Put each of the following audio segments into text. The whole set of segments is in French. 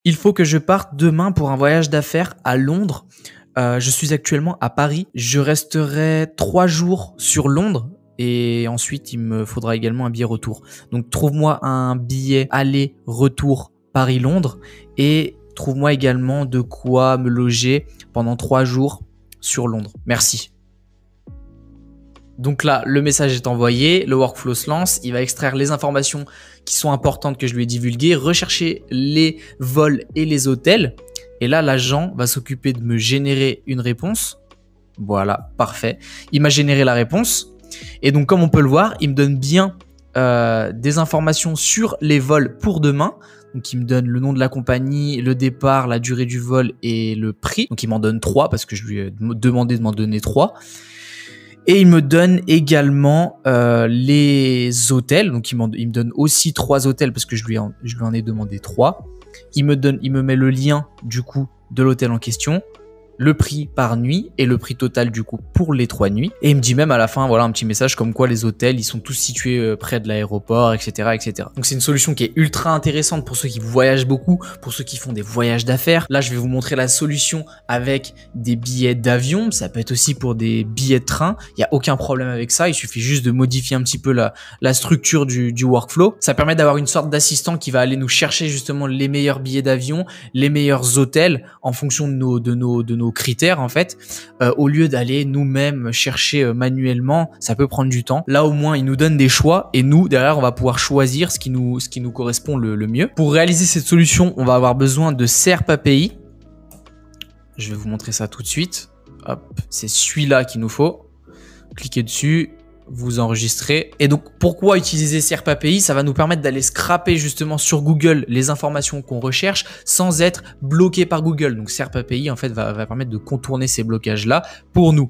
Il faut que je parte demain pour un voyage d'affaires à Londres. Je suis actuellement à Paris. Je resterai 3 jours sur Londres et ensuite il me faudra également un billet retour. Donc trouve-moi un billet aller-retour Paris-Londres et trouve-moi également de quoi me loger pendant 3 jours sur Londres. Merci. Donc là, le message est envoyé, le workflow se lance, il va extraire les informations qui sont importantes que je lui ai divulguées, rechercher les vols et les hôtels. Et là, l'agent va s'occuper de me générer une réponse. Voilà, parfait. Il m'a généré la réponse. Et donc, comme on peut le voir, il me donne bien des informations sur les vols pour demain. Donc, il me donne le nom de la compagnie, le départ, la durée du vol et le prix. Donc, il m'en donne 3 parce que je lui ai demandé de m'en donner 3. Et il me donne également les hôtels. Donc, il me donne aussi 3 hôtels parce que je lui en ai demandé 3. Il me met le lien du coup de l'hôtel en question, le prix par nuit et le prix total du coup pour les 3 nuits. Et il me dit même à la fin, voilà, un petit message comme quoi les hôtels, ils sont tous situés près de l'aéroport, etc., etc. Donc c'est une solution qui est ultra intéressante pour ceux qui voyagent beaucoup, pour ceux qui font des voyages d'affaires. Là, je vais vous montrer la solution avec des billets d'avion. Ça peut être aussi pour des billets de train. Il y a aucun problème avec ça. Il suffit juste de modifier un petit peu la structure du workflow. Ça permet d'avoir une sorte d'assistant qui va aller nous chercher justement les meilleurs billets d'avion, les meilleurs hôtels en fonction de nos critères en fait, au lieu d'aller nous-mêmes chercher manuellement. Ça peut prendre du temps. Là au moins il nous donne des choix et nous derrière on va pouvoir choisir ce qui nous correspond le mieux. Pour réaliser cette solution, on va avoir besoin de SERP API. Je vais vous montrer ça tout de suite. Hop, c'est celui-là qu'il nous faut. Cliquez dessus, vous enregistrez. Et donc, pourquoi utiliser SERP API? Ça va nous permettre d'aller scraper justement sur Google les informations qu'on recherche sans être bloqué par Google. Donc, SERP API, en fait, va permettre de contourner ces blocages-là pour nous.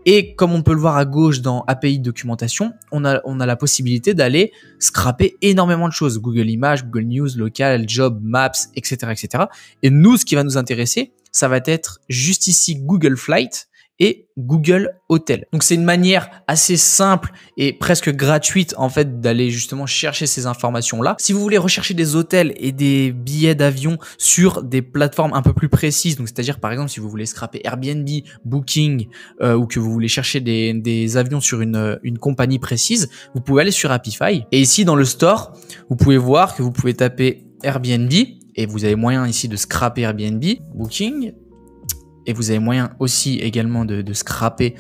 Et comme on peut le voir à gauche dans API documentation, on a la possibilité d'aller scraper énormément de choses. Google Images, Google News, Local, Job, Maps, etc., etc. Et nous, ce qui va nous intéresser, ça va être juste ici Google Flight et Google Hotel. Donc c'est une manière assez simple et presque gratuite en fait d'aller justement chercher ces informations là. Si vous voulez rechercher des hôtels et des billets d'avion sur des plateformes un peu plus précises, donc c'est-à-dire par exemple si vous voulez scraper Airbnb, Booking ou que vous voulez chercher des avions sur une compagnie précise, vous pouvez aller sur Apify et ici dans le store, vous pouvez voir que vous pouvez taper Airbnb et vous avez moyen ici de scraper Airbnb, Booking. Et vous avez moyen aussi également de scraper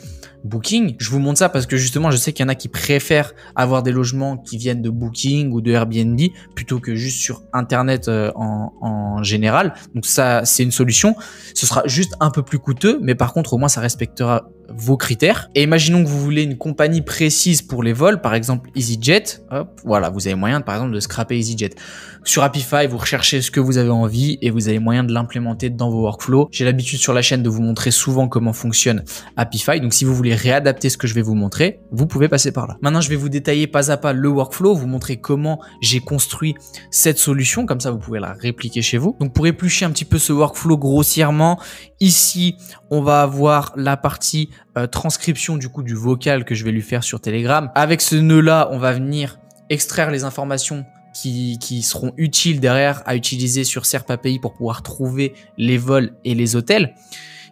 Booking. Je vous montre ça parce que justement, je sais qu'il y en a qui préfèrent avoir des logements qui viennent de Booking ou de Airbnb plutôt que juste sur Internet en général. Donc ça, c'est une solution. Ce sera juste un peu plus coûteux, mais par contre, au moins, ça respectera vos critères. Et imaginons que vous voulez une compagnie précise pour les vols, par exemple EasyJet. Hop, voilà, vous avez moyen, par exemple, de scraper EasyJet. Sur Apify, vous recherchez ce que vous avez envie et vous avez moyen de l'implémenter dans vos workflows. J'ai l'habitude sur la chaîne de vous montrer souvent comment fonctionne Apify. Donc, si vous voulez réadapter ce que je vais vous montrer, vous pouvez passer par là. Maintenant, je vais vous détailler pas à pas le workflow, vous montrer comment j'ai construit cette solution. Comme ça, vous pouvez la répliquer chez vous. Donc, pour éplucher un petit peu ce workflow grossièrement, ici, on va avoir la partie transcription du coup du vocal que je vais lui faire sur Telegram. Avec ce nœud-là, on va venir extraire les informations qui seront utiles derrière à utiliser sur SERP API pour pouvoir trouver les vols et les hôtels.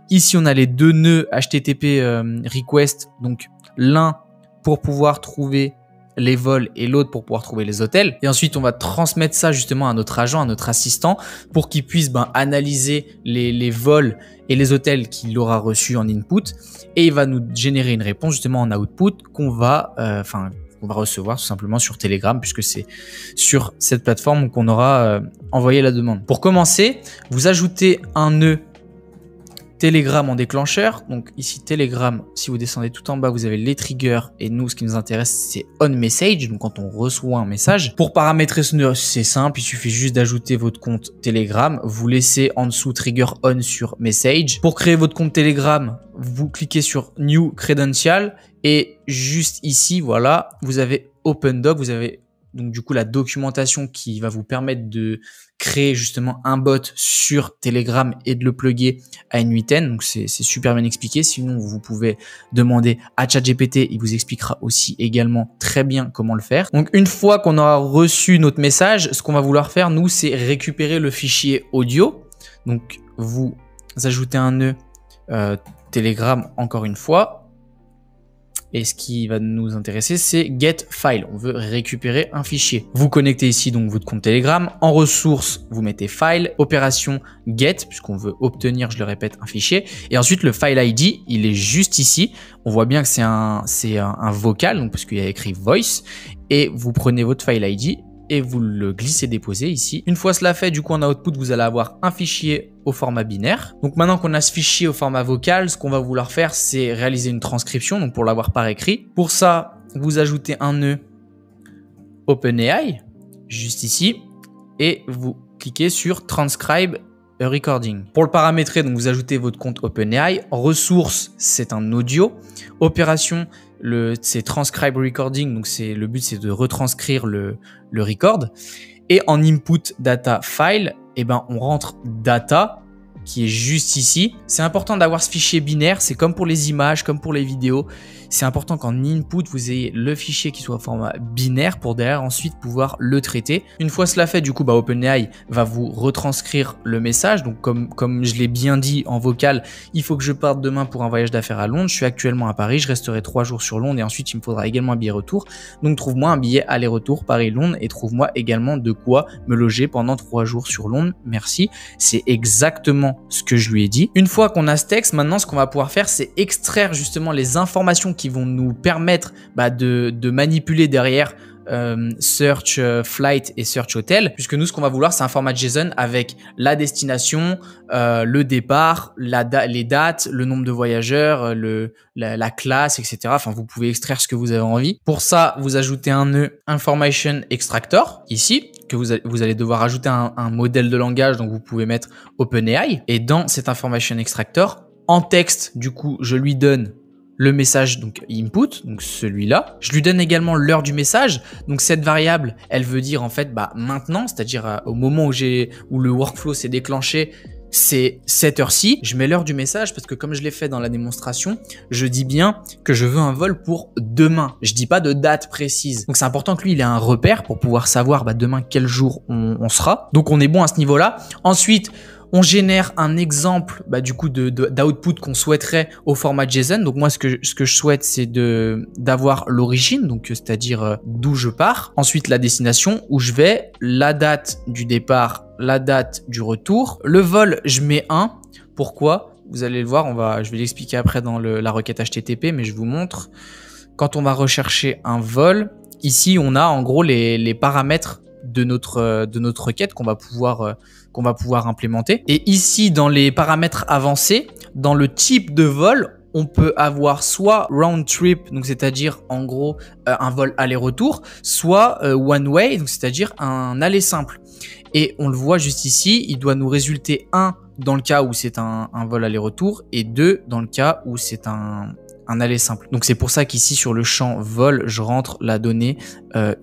Ici, on a les 2 nœuds HTTP request, donc l'un pour pouvoir trouver les vols et l'autre pour pouvoir trouver les hôtels. Et ensuite, on va transmettre ça justement à notre agent, à notre assistant pour qu'il puisse analyser les vols et les hôtels qu'il aura reçus en input et il va nous générer une réponse justement en output qu'on va recevoir tout simplement sur Telegram puisque c'est sur cette plateforme qu'on aura envoyé la demande. Pour commencer, vous ajoutez un nœud Telegram en déclencheur. Donc ici Telegram, si vous descendez tout en bas, vous avez les triggers et nous ce qui nous intéresse c'est on message, donc quand on reçoit un message. Pour paramétrer ce nœud, c'est simple, il suffit juste d'ajouter votre compte Telegram, vous laissez en dessous trigger on sur message. Pour créer votre compte Telegram, vous cliquez sur new credential et juste ici, voilà, vous avez OpenDoc, vous avez donc du coup la documentation qui va vous permettre de créer justement un bot sur Telegram et de le plugger à N8N. Donc c'est super bien expliqué. Sinon, vous pouvez demander à ChatGPT, il vous expliquera aussi également très bien comment le faire. Donc une fois qu'on aura reçu notre message, ce qu'on va vouloir faire, nous, c'est récupérer le fichier audio. Donc vous ajoutez un nœud Telegram encore une fois. Et ce qui va nous intéresser, c'est get file. On veut récupérer un fichier. Vous connectez ici donc votre compte Telegram. En ressources, vous mettez file, opération get, puisqu'on veut obtenir, je le répète, un fichier. Et ensuite, le file ID, il est juste ici. On voit bien que c'est un vocal, donc parce qu'il y a écrit voice. Et vous prenez votre file ID et vous le glissez déposez ici. Une fois cela fait, du coup en output, vous allez avoir un fichier au format binaire. Donc maintenant qu'on a ce fichier au format vocal, ce qu'on va vouloir faire, c'est réaliser une transcription, donc pour l'avoir par écrit. Pour ça, vous ajoutez un nœud OpenAI, juste ici, et vous cliquez sur Transcribe a Recording. Pour le paramétrer, donc vous ajoutez votre compte OpenAI. Ressources, c'est un audio. Opération, c'est Transcribe Recording, donc le but c'est de retranscrire le record. Et en input data file, eh ben, on rentre data qui est juste ici. C'est important d'avoir ce fichier binaire, c'est comme pour les images, comme pour les vidéos. C'est important qu'en input, vous ayez le fichier qui soit au format binaire pour derrière ensuite pouvoir le traiter. Une fois cela fait, du coup, OpenAI va vous retranscrire le message. Donc, comme je l'ai bien dit en vocal, il faut que je parte demain pour un voyage d'affaires à Londres. Je suis actuellement à Paris, je resterai 3 jours sur Londres et ensuite, il me faudra également un billet retour. Donc, trouve-moi un billet aller-retour Paris-Londres et trouve-moi également de quoi me loger pendant 3 jours sur Londres. Merci. C'est exactement ce que je lui ai dit. Une fois qu'on a ce texte, maintenant, ce qu'on va pouvoir faire, c'est extraire justement les informations qui vont nous permettre de manipuler derrière search flight et search hotel, puisque nous ce qu'on va vouloir c'est un format JSON avec la destination, le départ, les dates, le nombre de voyageurs, la classe, etc. Enfin, vous pouvez extraire ce que vous avez envie. Pour ça, vous ajoutez un nœud information extractor ici, que vous allez devoir ajouter un modèle de langage, donc vous pouvez mettre OpenAI. Et dans cet information extractor, en texte, du coup, je lui donne le message, donc input, donc celui-là. Je lui donne également l'heure du message. Donc cette variable, elle veut dire en fait maintenant, c'est-à-dire au moment où le workflow s'est déclenché, c'est cette heure-ci. Je mets l'heure du message parce que comme je l'ai fait dans la démonstration, je dis bien que je veux un vol pour demain. Je dis pas de date précise. Donc c'est important que lui, il ait un repère pour pouvoir savoir demain quel jour on sera. Donc on est bon à ce niveau-là. Ensuite, on génère un exemple du coup d'output qu'on souhaiterait au format JSON. Donc moi ce que je souhaite c'est d'avoir l'origine, donc c'est-à-dire d'où je pars. Ensuite la destination où je vais, la date du départ, la date du retour. Le vol je mets 1. Pourquoi? Vous allez le voir, je vais l'expliquer après dans la requête HTTP, mais je vous montre. Quand on va rechercher un vol, ici on a en gros les paramètres de notre requête qu'on va pouvoir implémenter. Et ici, dans les paramètres avancés, dans le type de vol, on peut avoir soit round trip, donc c'est-à-dire en gros un vol aller-retour, soit one way, donc c'est-à-dire un aller simple. Et on le voit juste ici, il doit nous résulter 1 dans le cas où c'est un vol aller-retour et 2 dans le cas où c'est un aller simple. Donc c'est pour ça qu'ici sur le champ vol, je rentre la donnée 1.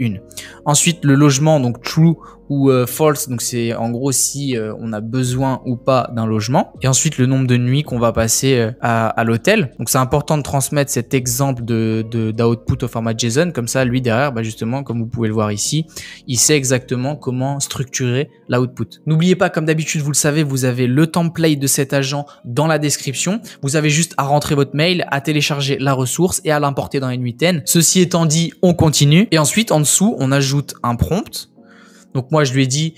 Ensuite le logement, donc true ou false, donc c'est en gros si on a besoin ou pas d'un logement. Et ensuite le nombre de nuits qu'on va passer à l'hôtel. Donc c'est important de transmettre cet exemple d'output au format JSON, comme ça lui derrière, justement comme vous pouvez le voir ici, il sait exactement comment structurer l'output. N'oubliez pas, comme d'habitude vous le savez, vous avez le template de cet agent dans la description. Vous avez juste à rentrer votre mail, à télécharger la ressource et à l'importer dans N8N. Ceci étant dit, on continue. Et ensuite en dessous, on ajoute un prompt. Donc moi je lui ai dit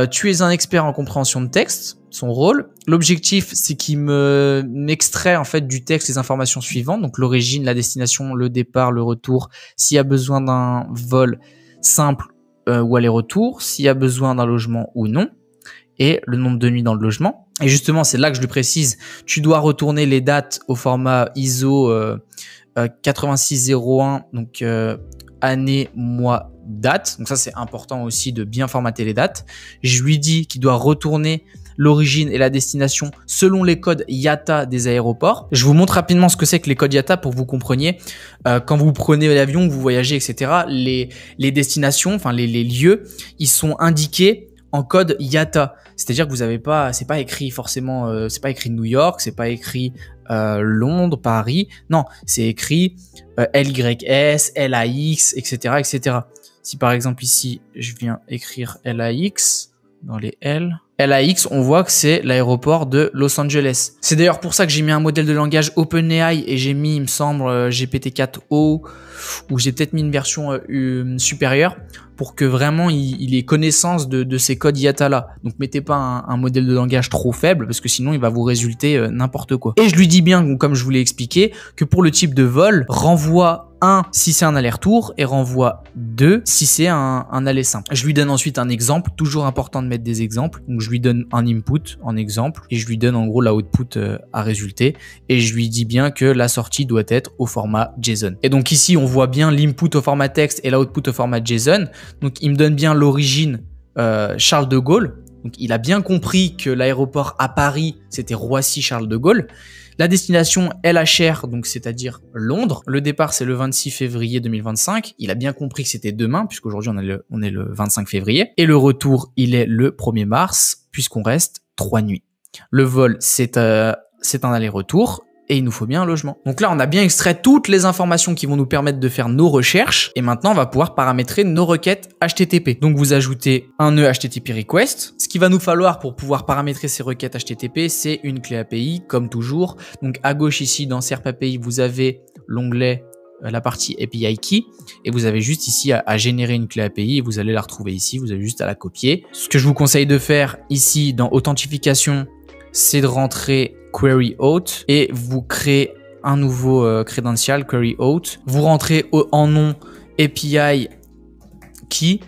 tu es un expert en compréhension de texte, son rôle. L'objectif c'est qu'il m'extrait en fait du texte les informations suivantes, donc l'origine, la destination, le départ, le retour, s'il y a besoin d'un vol simple ou aller-retour, s'il y a besoin d'un logement ou non, et le nombre de nuits dans le logement. Et justement c'est là que je lui précise, tu dois retourner les dates au format ISO 8601, donc année, mois, date. Donc ça c'est important aussi de bien formater les dates. Je lui dis qu'il doit retourner l'origine et la destination selon les codes IATA des aéroports. Je vous montre rapidement ce que c'est que les codes IATA pour que vous compreniez. Quand vous prenez l'avion, vous voyagez, etc., les destinations, enfin les lieux, ils sont indiqués en code IATA. C'est-à-dire que vous avez pas, c'est pas écrit forcément, c'est pas écrit New York, c'est pas écrit Londres, Paris. Non, c'est écrit LYS, LAX, etc., etc. Si par exemple ici, je viens écrire LAX dans les L, LAX, on voit que c'est l'aéroport de Los Angeles. C'est d'ailleurs pour ça que j'ai mis un modèle de langage OpenAI et j'ai mis, il me semble, GPT-4o, ou j'ai peut-être mis une version supérieure pour que vraiment il ait connaissance de ces codes IATA là. Donc mettez pas un modèle de langage trop faible parce que sinon il va vous résulter n'importe quoi. Et je lui dis bien, comme je vous l'ai expliqué, que pour le type de vol, renvoie 1 si c'est un aller-retour et renvoie 2 si c'est un aller simple. Je lui donne ensuite un exemple, toujours important de mettre des exemples. Donc je lui donne un input en exemple et je lui donne en gros la output à résulter et je lui dis bien que la sortie doit être au format JSON. Et donc ici on voit bien l'input au format texte et l'output au format JSON. Donc il me donne bien l'origine Charles de Gaulle. Donc il a bien compris que l'aéroport à Paris c'était Roissy-Charles de Gaulle. La destination LHR, donc c'est-à-dire Londres. Le départ, c'est le 26 février 2025. Il a bien compris que c'était demain, puisqu'aujourd'hui, on est le 25 février. Et le retour, il est le 1er mars, puisqu'on reste 3 nuits. Le vol, c'est un aller-retour. Et il nous faut bien un logement. Donc là, on a bien extrait toutes les informations qui vont nous permettre de faire nos recherches. Et maintenant, on va pouvoir paramétrer nos requêtes HTTP. Donc, vous ajoutez un nœud HTTP request. Ce qu'il va nous falloir pour pouvoir paramétrer ces requêtes HTTP, c'est une clé API, comme toujours. Donc, à gauche ici, dans SERP API, vous avez l'onglet, la partie API Key. Et vous avez juste ici à générer une clé API. Et vous allez la retrouver ici. Vous avez juste à la copier. Ce que je vous conseille de faire ici, dans authentification, c'est de rentrer query auth et vous créez un nouveau credential query auth. Vous rentrez en nom API key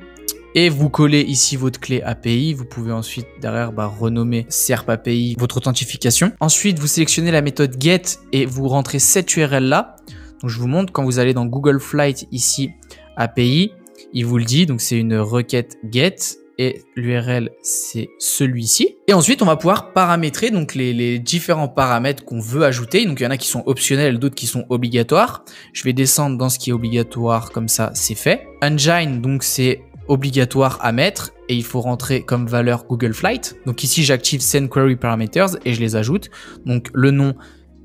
et vous collez ici votre clé API. Vous pouvez ensuite derrière renommer SERP API votre authentification. Ensuite, vous sélectionnez la méthode get et vous rentrez cette URL là. Donc je vous montre quand vous allez dans Google Flight ici API, il vous le dit. Donc c'est une requête get. Et l'URL, c'est celui-ci. Et ensuite, on va pouvoir paramétrer donc les différents paramètres qu'on veut ajouter. Donc, il y en a qui sont optionnels, d'autres qui sont obligatoires. Je vais descendre dans ce qui est obligatoire, comme ça, c'est fait. Engine, donc c'est obligatoire à mettre et il faut rentrer comme valeur Google Flight. Donc ici, j'active Send Query Parameters et je les ajoute. Donc, le nom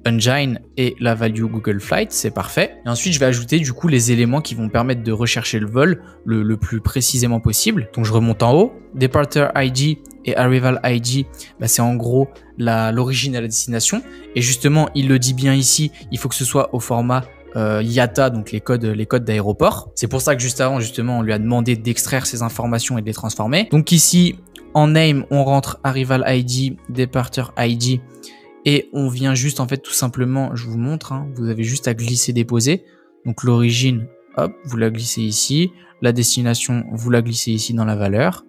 Engine et la value Google Flight, c'est parfait. Et ensuite, je vais ajouter du coup les éléments qui vont permettre de rechercher le vol le plus précisément possible. Donc, je remonte en haut. Departure ID et Arrival ID, c'est en gros l'origine et la destination. Et justement, il le dit bien ici, il faut que ce soit au format IATA, donc les codes d'aéroport. C'est pour ça que juste avant, justement, on lui a demandé d'extraire ces informations et de les transformer. Donc ici, en name, on rentre Arrival ID, Departure ID. Et on vient juste, en fait, tout simplement, je vous montre, vous avez juste à glisser, déposer. Donc l'origine, hop, vous la glissez ici. La destination, vous la glissez ici dans la valeur.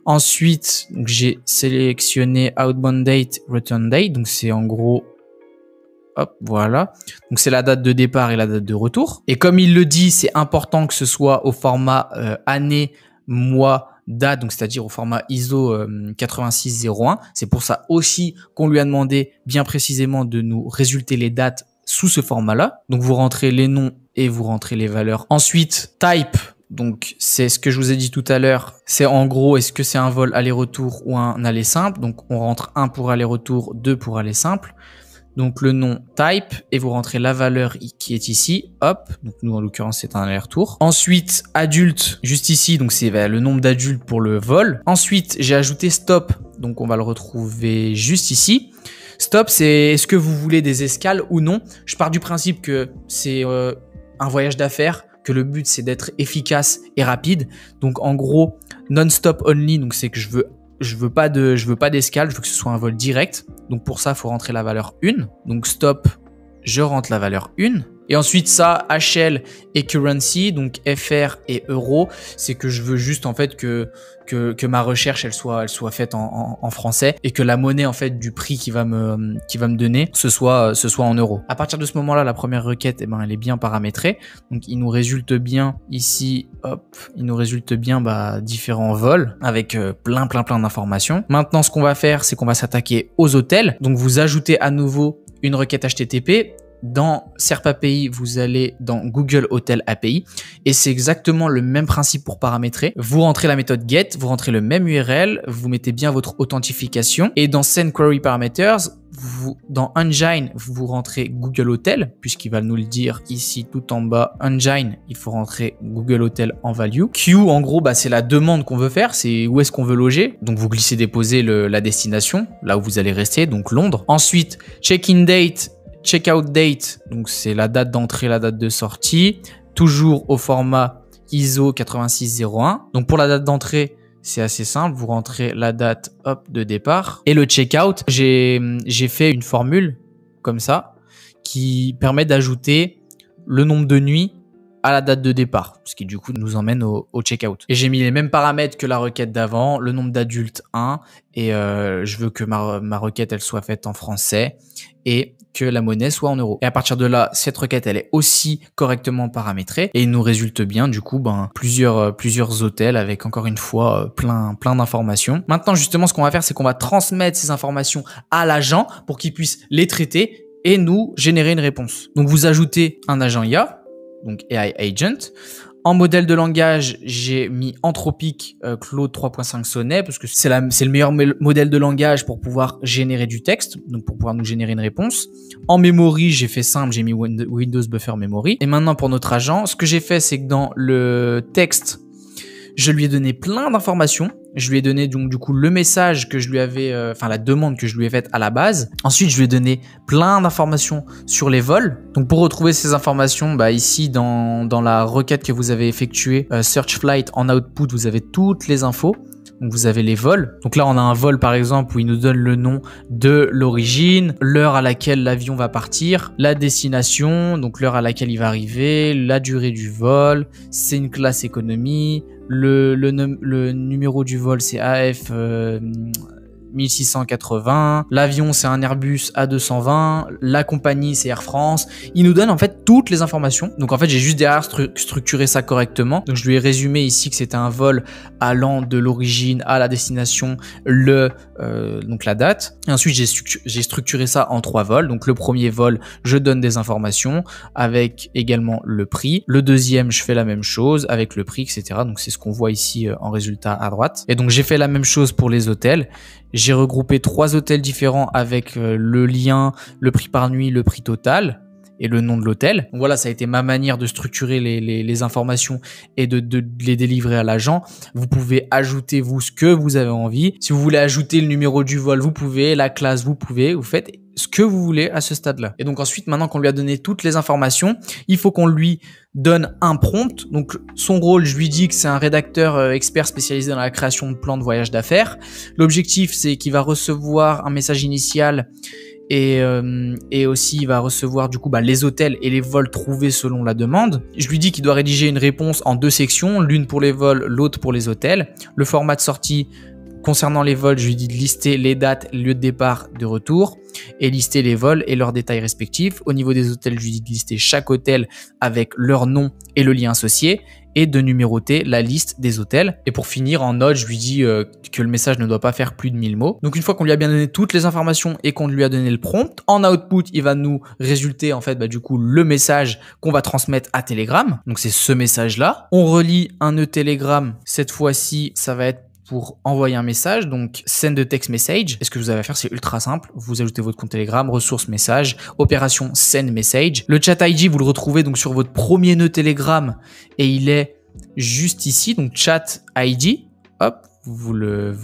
Ensuite, j'ai sélectionné outbound date, return date. Donc c'est en gros, hop, voilà. Donc c'est la date de départ et la date de retour. Et comme il le dit, c'est important que ce soit au format année, mois, date, donc c'est-à-dire au format ISO 8601. C'est pour ça aussi qu'on lui a demandé bien précisément de nous résulter les dates sous ce format-là. Donc vous rentrez les noms et vous rentrez les valeurs. Ensuite, type, donc c'est ce que je vous ai dit tout à l'heure. C'est en gros, est-ce que c'est un vol aller-retour ou un aller simple? Donc on rentre 1 pour aller-retour, 2 pour aller simple. Donc le nom type et vous rentrez la valeur qui est ici, hop, donc nous en l'occurrence c'est un aller-retour. Ensuite adulte, juste ici, donc c'est le nombre d'adultes pour le vol. Ensuite j'ai ajouté stop, donc on va le retrouver juste ici. Stop, c'est est-ce que vous voulez des escales ou non? Je pars du principe que c'est un voyage d'affaires, que le but c'est d'être efficace et rapide. Donc en gros non-stop only, donc c'est que je veux pas d'escale, je veux que ce soit un vol direct. Donc pour ça, il faut rentrer la valeur 1. Donc stop, je rentre la valeur 1. Et ensuite ça, HL et currency, donc FR et euro, c'est que je veux juste en fait que ma recherche elle soit faite en français et que la monnaie en fait du prix qui va me donner ce soit en euros. À partir de ce moment-là, la première requête, elle est bien paramétrée. Donc il nous résulte bien ici, hop, il nous résulte bien différents vols avec plein d'informations. Maintenant, ce qu'on va faire, c'est qu'on va s'attaquer aux hôtels. Donc vous ajoutez à nouveau une requête HTTP. Dans SERP API, vous allez dans Google Hotel API et c'est exactement le même principe pour paramétrer. Vous rentrez la méthode GET, vous rentrez le même URL, vous mettez bien votre authentification et dans Send Query Parameters, dans Engine, vous rentrez Google Hotel puisqu'il va nous le dire ici tout en bas. Engine, il faut rentrer Google Hotel en value. Q, en gros, c'est la demande qu'on veut faire, c'est où est-ce qu'on veut loger. Donc vous glissez déposer la destination, là où vous allez rester, donc Londres. Ensuite, check-in date. Checkout date, donc c'est la date d'entrée, la date de sortie, toujours au format ISO 8601. Donc pour la date d'entrée, c'est assez simple, vous rentrez la date de départ. Et le checkout, j'ai fait une formule comme ça qui permet d'ajouter le nombre de nuits à la date de départ, ce qui du coup nous emmène au checkout. Et j'ai mis les mêmes paramètres que la requête d'avant, le nombre d'adultes 1 et je veux que ma requête elle soit faite en français et que la monnaie soit en euros. Et à partir de là, cette requête elle est aussi correctement paramétrée et il nous résulte bien du coup plusieurs hôtels avec encore une fois plein d'informations. Maintenant justement ce qu'on va faire, c'est qu'on va transmettre ces informations à l'agent pour qu'il puisse les traiter et nous générer une réponse. Donc vous ajoutez un agent IA, donc AI Agent. En modèle de langage, j'ai mis Anthropic Claude 3.5 Sonnet parce que c'est le meilleur modèle de langage pour pouvoir générer du texte, donc pour pouvoir nous générer une réponse. En memory, j'ai fait simple, j'ai mis Windows Buffer Memory. Et maintenant pour notre agent, ce que j'ai fait, c'est que dans le texte, je lui ai donné plein d'informations. Je lui ai donné donc du coup le message que je lui avais, la demande que je lui ai faite à la base. Ensuite, je lui ai donné plein d'informations sur les vols. Donc pour retrouver ces informations, ici dans la requête que vous avez effectuée, Search Flight en output, vous avez toutes les infos. Donc vous avez les vols. Donc là, on a un vol par exemple où il nous donne le nom de l'origine, l'heure à laquelle l'avion va partir, la destination, donc l'heure à laquelle il va arriver, la durée du vol, c'est une classe économie, le numéro du vol c'est AF 1680, l'avion c'est un Airbus A220, la compagnie c'est Air France. Il nous donne en fait toutes les informations. Donc en fait j'ai juste derrière structuré ça correctement. Donc je lui ai résumé ici que c'était un vol allant de l'origine à la destination, donc la date. Et ensuite j'ai structuré ça en 3 vols. Donc le premier vol, je donne des informations avec également le prix. Le deuxième, je fais la même chose avec le prix, etc. Donc c'est ce qu'on voit ici en résultat à droite. Et donc j'ai fait la même chose pour les hôtels. J'ai regroupé 3 hôtels différents avec le lien, le prix par nuit, le prix total et le nom de l'hôtel. Donc voilà, ça a été ma manière de structurer les informations et de les délivrer à l'agent. Vous pouvez ajouter vous ce que vous avez envie. Si vous voulez ajouter le numéro du vol, vous pouvez, la classe, vous pouvez, vous faites ce que vous voulez à ce stade-là. Et donc ensuite, maintenant qu'on lui a donné toutes les informations, il faut qu'on lui donne un prompt. Donc son rôle, je lui dis que c'est un rédacteur expert spécialisé dans la création de plans de voyage d'affaires. L'objectif, c'est qu'il va recevoir un message initial et aussi il va recevoir du coup les hôtels et les vols trouvés selon la demande. Je lui dis qu'il doit rédiger une réponse en 2 sections, l'une pour les vols, l'autre pour les hôtels. Le format de sortie, concernant les vols, je lui dis de lister les dates, lieu de départ, de retour et lister les vols et leurs détails respectifs. Au niveau des hôtels, je lui dis de lister chaque hôtel avec leur nom et le lien associé et de numéroter la liste des hôtels. Et pour finir, en note, je lui dis que le message ne doit pas faire plus de 1000 mots. Donc une fois qu'on lui a bien donné toutes les informations et qu'on lui a donné le prompt, en output, il va nous résulter en fait du coup le message qu'on va transmettre à Telegram. Donc c'est ce message-là. On relie un nœud Telegram. Cette fois-ci, ça va être pour envoyer un message, donc send the text message. Et ce que vous avez à faire, c'est ultra simple. Vous ajoutez votre compte Telegram, ressources message, opération send message. Le chat ID, vous le retrouvez donc sur votre premier nœud Telegram et il est juste ici, donc chat ID. Hop, vous le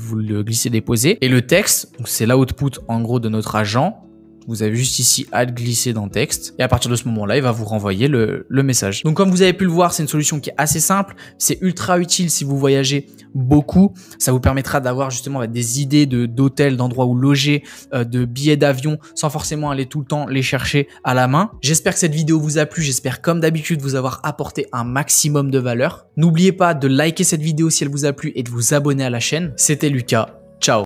glissez déposez. Et le texte, donc c'est l'output en gros de notre agent. Vous avez juste ici à glisser dans texte et à partir de ce moment-là, il va vous renvoyer le message. Donc comme vous avez pu le voir, c'est une solution qui est assez simple. C'est ultra utile si vous voyagez beaucoup. Ça vous permettra d'avoir justement des idées d'hôtels, d'endroits où loger, de billets d'avion sans forcément aller tout le temps les chercher à la main. J'espère que cette vidéo vous a plu. J'espère comme d'habitude vous avoir apporté un maximum de valeur. N'oubliez pas de liker cette vidéo si elle vous a plu et de vous abonner à la chaîne. C'était Lucas. Ciao.